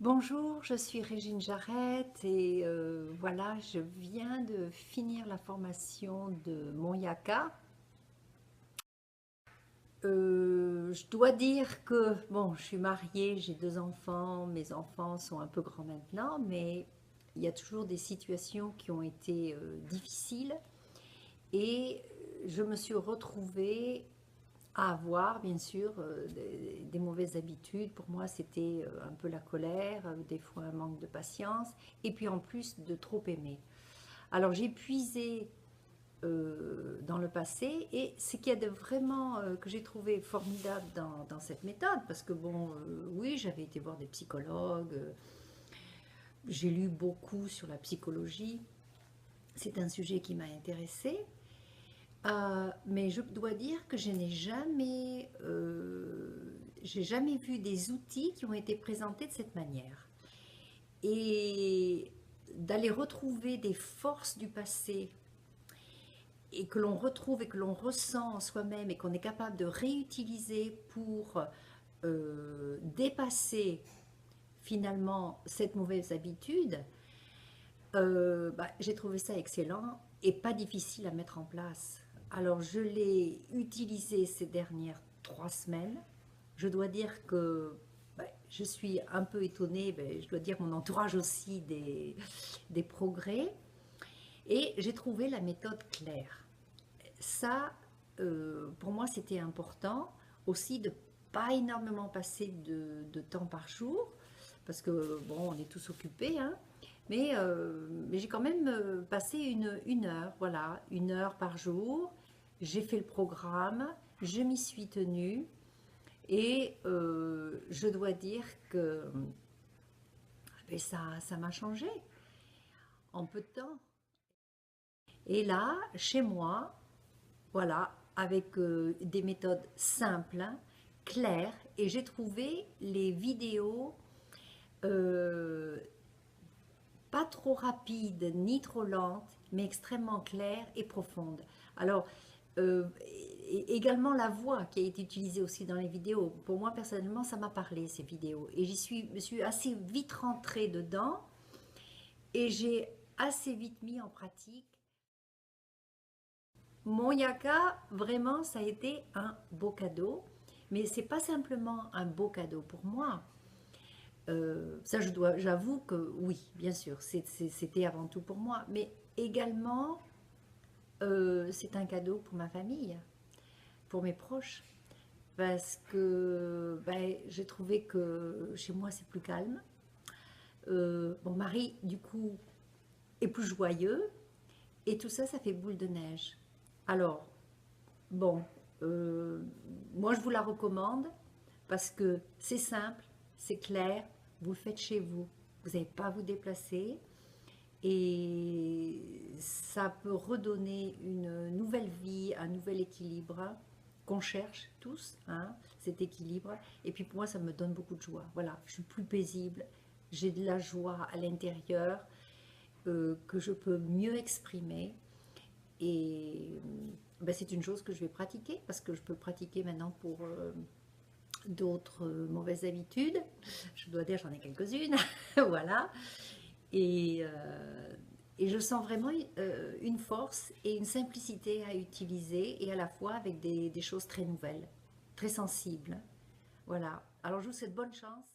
Bonjour, je suis Régine Jarrette et voilà, je viens de finir la formation de mon yaka. Je dois dire que, bon, je suis mariée, j'ai deux enfants, mes enfants sont un peu grands maintenant, mais il y a toujours des situations qui ont été difficiles et je me suis retrouvée à avoir, bien sûr, des mauvaises habitudes. Pour moi, c'était un peu la colère, des fois un manque de patience, et puis en plus de trop aimer. Alors j'ai puisé dans le passé, et ce qu'il y a de vraiment que j'ai trouvé formidable dans cette méthode, parce que bon, oui, j'avais été voir des psychologues, j'ai lu beaucoup sur la psychologie, c'est un sujet qui m'a intéressée. Mais je dois dire que je n'ai jamais, j'ai jamais vu des outils qui ont été présentés de cette manière. Et d'aller retrouver des forces du passé et que l'on retrouve et que l'on ressent en soi-même et qu'on est capable de réutiliser pour dépasser finalement cette mauvaise habitude, j'ai trouvé ça excellent et pas difficile à mettre en place. Alors je l'ai utilisé ces dernières 3 semaines. Je dois dire que je suis un peu étonnée, je dois dire mon entourage aussi des progrès. Et j'ai trouvé la méthode claire. Ça, pour moi, c'était important aussi de pas énormément passer de temps par jour, parce que bon, on est tous occupés, hein, mais j'ai quand même passé une heure, voilà, 1 heure par jour. J'ai fait le programme, je m'y suis tenue, et je dois dire que ça m'a changé en peu de temps. Et là, chez moi, voilà, avec des méthodes simples, hein, claires, et j'ai trouvé les vidéos euh, pas trop rapides ni trop lentes, mais extrêmement claires et profondes. Alors, également la voix qui a été utilisée aussi dans les vidéos. Pour moi, personnellement, ça m'a parlé, ces vidéos. Et me suis assez vite rentrée dedans et j'ai assez vite mis en pratique. Mon yaka, vraiment, ça a été un beau cadeau. Mais c'est pas simplement un beau cadeau pour moi. Ça, j'avoue que oui, bien sûr, c'était avant tout pour moi. Mais également, c'est un cadeau pour ma famille, pour mes proches. Parce que j'ai trouvé que chez moi, c'est plus calme. Mon mari, du coup, est plus joyeux. Et tout ça, ça fait boule de neige. Alors, bon, euh, moi je vous la recommande parce que c'est simple, c'est clair, vous le faites chez vous, vous n'avez pas à vous déplacer et ça peut redonner une nouvelle vie, un nouvel équilibre qu'on cherche tous, hein, cet équilibre. Et puis pour moi, ça me donne beaucoup de joie. Voilà, je suis plus paisible, j'ai de la joie à l'intérieur que je peux mieux exprimer. Et c'est une chose que je vais pratiquer parce que je peux le pratiquer maintenant pour d'autres mauvaises habitudes. Je dois dire, j'en ai quelques-unes. Voilà. Et, euh, et je sens vraiment une force et une simplicité à utiliser et à la fois avec des choses très nouvelles, très sensibles. Voilà. Alors je vous souhaite bonne chance.